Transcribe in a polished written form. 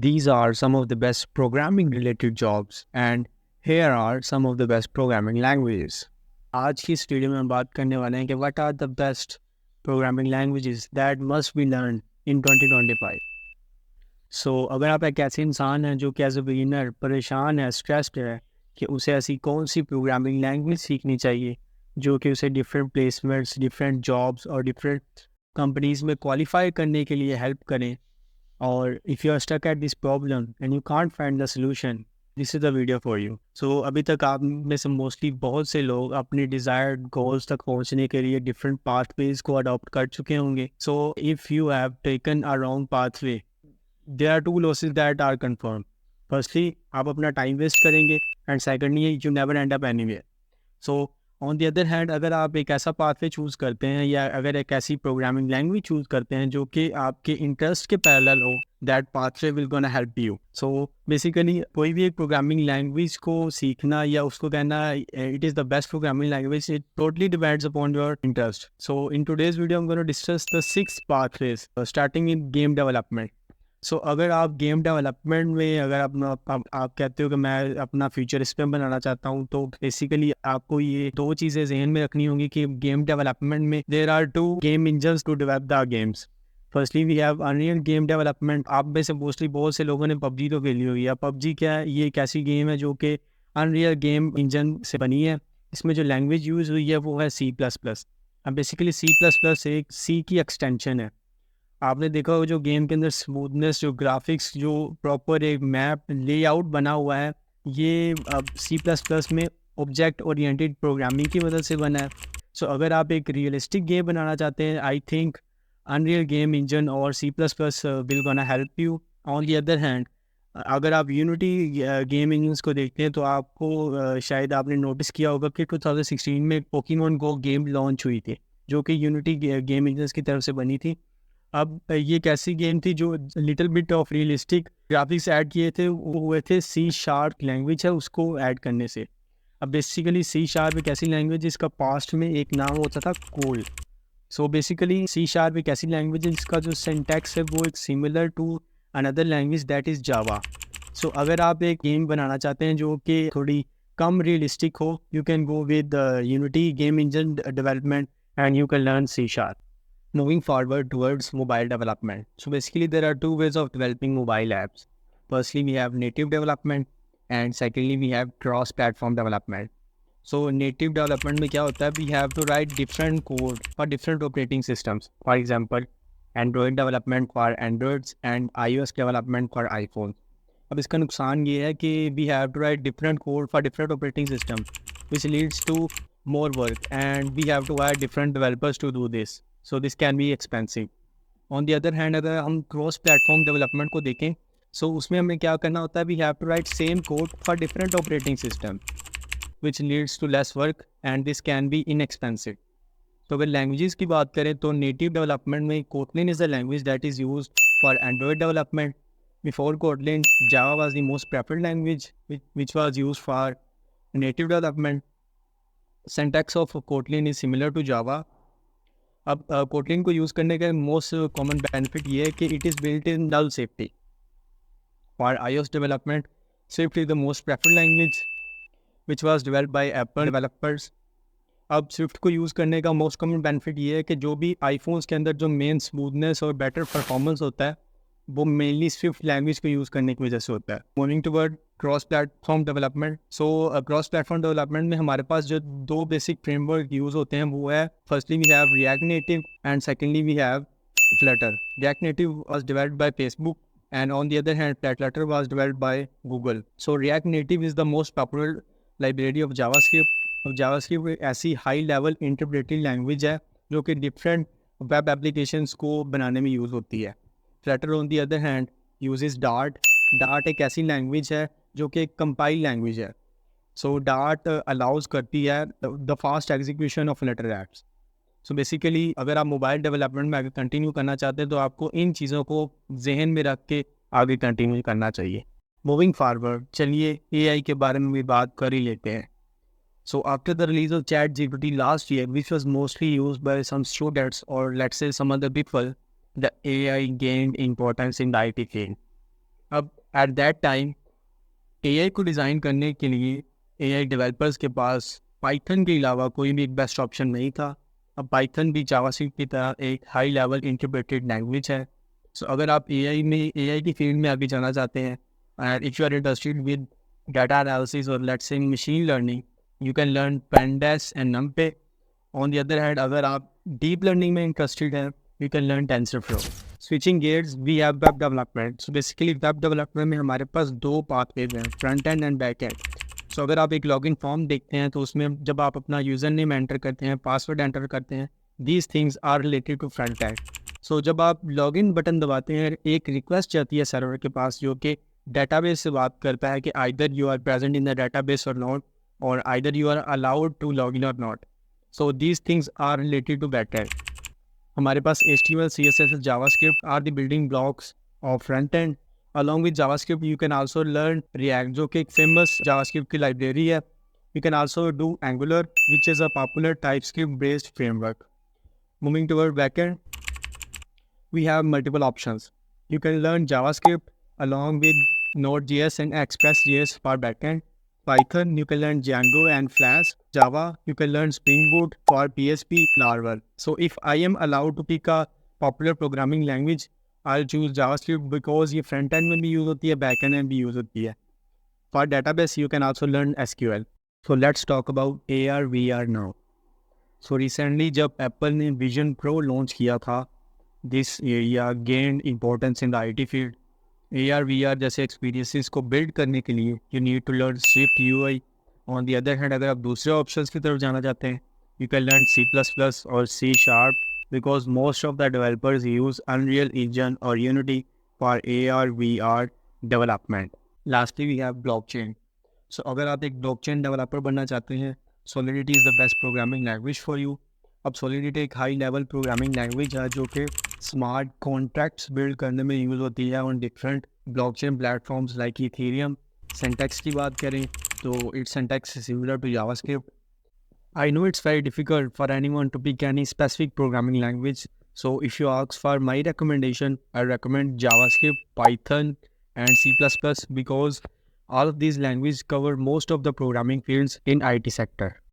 These are some of the best programming related jobs and here are some of the best programming languages. आज की इस video में हम बात करने वाले हैं कि what are the best programming languages that must be learned in 2025. So अगर आप एक ऐसे इंसान हैं जो कि एज ए बिगिनर परेशान है, स्ट्रेस्ड है कि उसे ऐसी कौन सी प्रोग्रामिंग लैंग्वेज सीखनी चाहिए जो कि उसे डिफरेंट प्लेसमेंट्स, डिफरेंट जॉब्स और डिफरेंट कंपनीज में क्वालिफाई करने के लिए हेल्प करें, और if you are stuck at this problem and you can't find the solution, this is the video for you. So अभी तक आप में से मोस्टली बहुत से लोग अपने desired goals तक पहुंचने के लिए different pathways को adopt कर चुके होंगे. So if you have taken a wrong pathway, there are two losses that are confirmed. Firstly, आप अपना time waste करेंगे and secondly, you never end up anywhere. So on the other hand, अगर आप एक ऐसा पाथवे चूज़ करते हैं या अगर एक ऐसी प्रोग्रामिंग लैंग्वेज चूज़ करते हैं जो कि आपके इंटरेस्ट के पैरेलल हो, that pathway will gonna help you. So basically कोई भी एक प्रोग्रामिंग लैंग्वेज को सीखना या उसको कहना it is the best programming language, it totally depends upon your interest. So in today's video I am gonna discuss the 6 pathways starting in game development. So अगर आप गेम डेवलपमेंट में अगर आप कहते हो कि मैं अपना फ्यूचर इस पर बनाना चाहता हूँ, तो बेसिकली आपको ये दो चीज़ें जहन में रखनी होंगी कि गेम डेवलपमेंट में there are 2 game engines to develop the games. Firstly we have Unreal game development. आप में से मोस्टली बहुत से लोगों ने पबजी तो खेली हुई है. पबजी क्या है? ये एक ऐसी गेम है जो कि अनरियल गेम इंजन से बनी है. इसमें जो लैंग्वेज यूज़ हुई है वो है C++. अब बेसिकली C++ एक सी की एक्सटेंशन है. आपने देखा होगा जो गेम के अंदर स्मूथनेस, जो ग्राफिक्स, जो प्रॉपर एक मैप लेआउट बना हुआ है, ये अब C++ में ऑब्जेक्ट ओरिएंटेड प्रोग्रामिंग की वजह से बना है. सो अगर आप एक रियलिस्टिक गेम बनाना चाहते हैं, I think unreal game engine और C++ will gonna help you. On the other hand, अगर आप यूनिटी गेम इंजन्स को देखते हैं तो आपको शायद आपने नोटिस किया होगा कि 2016 में पोकेमॉन गो गेम लॉन्च हुई थी जो कि यूनिटी गेम इंजन्स की तरफ से बनी थी. अब ये एक ऐसी गेम थी जो little bit of realistic graphics add किए थे, वो हुए थे C# लैंग्वेज है उसको ऐड करने से. अब बेसिकली C# एक ऐसी लैंग्वेज जिसका पास्ट में एक नाम होता था कोल. सो बेसिकली C# एक ऐसी लैंग्वेज है जिसका जो सिंटैक्स है वो एक similar to another language that is Java. So अगर आप एक गेम बनाना चाहते हैं जो कि थोड़ी कम रियलिस्टिक हो, you can go with unity game engine development and you can learn C#. Moving forward towards mobile development. So basically there are 2 ways of developing mobile apps. Firstly, we have native development and secondly we have cross-platform development. So native development में क्या होता है? We have to write different code for different operating systems. For example, Android development for Androids and iOS development for iPhone. अब इसका नुकसान ये है कि we have to write different code for different operating systems, which leads to more work and we have to hire different developers to do this. So this can be expensive. On the other hand, अगर हम cross platform development को देखें, so उसमें हमें क्या करना होता है? We have to write same code for different operating system, which leads to less work and this can be inexpensive. तो अगर लैंग्वेजेस की बात करें तो नेटिव डेवलपमेंट में Kotlin is the language that is used for Android development. Before Kotlin, Java was the most preferred language which was used for native development. Syntax of Kotlin is similar to Java. अब Kotlin को use करने का most common benefit ये है कि it is built in null safety. For iOS development, Swift is the most preferred language which was developed by Apple developers. अब Swift को use करने का मोस्ट कॉमन बेनिफिट ये है कि जो भी आईफोन्स के अंदर जो मेन स्मूथनेस और बेटर परफॉर्मेंस होता है वो मेनली स्विफ्ट लैंग्वेज को यूज़ करने की वजह से होता है. Moving toward cross platform development. So cross platform development में हमारे पास जो 2 बेसिक फ्रेमवर्क यूज़ होते हैं वो है, firstly we have React Native and secondly we have Flutter. React Native was developed by Facebook and on the other hand Flutter was developed by Google. So React Native is the most popular library of JavaScript. अब JavaScript एक ऐसी high level interpreted language है जो कि different web applications को बनाने में use होती है. Flutter on the other hand uses Dart. Dart एक ऐसी लैंग्वेज है जो कि एक कंपाइल लैंग्वेज है. सो Dart अलाउज करती है the fast execution of Flutter apps. So basically अगर आप मोबाइल डेवलपमेंट में आगे कंटिन्यू करना चाहते हैं तो आपको इन चीज़ों को जहन में रख के आगे कंटिन्यू करना चाहिए. मूविंग फॉरवर्ड, चलिए AI के बारे में भी बात कर ही लेते हैं. So after the release of ChatGPT last year, which was mostly used by some students or let's say some other people, the AI gained importance in the IT field. अब एट दैट टाइम एआई को design करने के लिए AI developers के पास Python के अलावा कोई भी एक बेस्ट ऑप्शन नहीं था। अब पाइथन भी जावास्क्रिप्ट की तरह एक हाई लेवल इंटरप्रेटेड लैंग्वेज है। सो अगर आप एआई की फील्ड में आगे जाना चाहते हैं and if you are interested with data analysis और let's say machine learning, you can learn pandas and numpy. On the other hand अगर आप डीप लर्निंग में इंटरेस्टेड हैं, you can learn TensorFlow. Switching gears, we have web development. So basically web development में हमारे पास दो pathways हैं, front end and back end. So अगर आप एक लॉगिन फॉर्म देखते हैं तो उसमें जब आप अपना यूज़र नेम एंटर करते हैं, पासवर्ड एंटर करते हैं, these things are related to front end. So जब आप लॉगिन बटन दबाते हैं, एक रिक्वेस्ट जाती है सर्वर के पास जो कि डेटाबेस से बात करता है कि either you are present in the database or not, or either you are allowed to log in or not. So these things are related to back end. हमारे पास HTML, CSS, JavaScript are the building blocks of front end. Along with JavaScript, you can also learn React, जो कि एक famous JavaScript की library है. You can also do Angular, which is a popular TypeScript-based framework. Moving toward backend, we have multiple options. You can learn JavaScript along with Node.js and Express.js for backend. Python, you can learn Django and Flash. Java, you can learn Spring Boot for PHP, Laravel. So if I am allowed to pick a popular programming language, I'll choose JavaScript because ये front end में भी use होती है, back end में भी use होती है. For database, you can also learn SQL. So let's talk about AR VR now. So recently जब Apple ने Vision Pro launch किया था, this area gained importance in the IT field. AR VR जैसे experiences को build करने के लिए you need to learn Swift UI. On the other hand अगर आप दूसरे ऑप्शंस की तरफ जाना चाहते हैं, you can learn C++ or C# because most of the developers use Unreal Engine or Unity for AR VR development. Lastly we have blockchain. So अगर आप एक ब्लॉकचेन डेवलपर बनना चाहते हैं, Solidity is the best programming language for you. अब Solidity एक high level programming language है जो कि स्मार्ट कॉन्ट्रैक्ट्स बिल्ड करने में यूज़ होती है on different blockchain platforms like Ethereum. Syntax की बात करें तो its syntax similar to JavaScript. I know it's very difficult for anyone to pick any specific programming language. So if you ask for my recommendation, I recommend JavaScript, Python and C++ because all of these languages cover most of the programming fields in IT sector.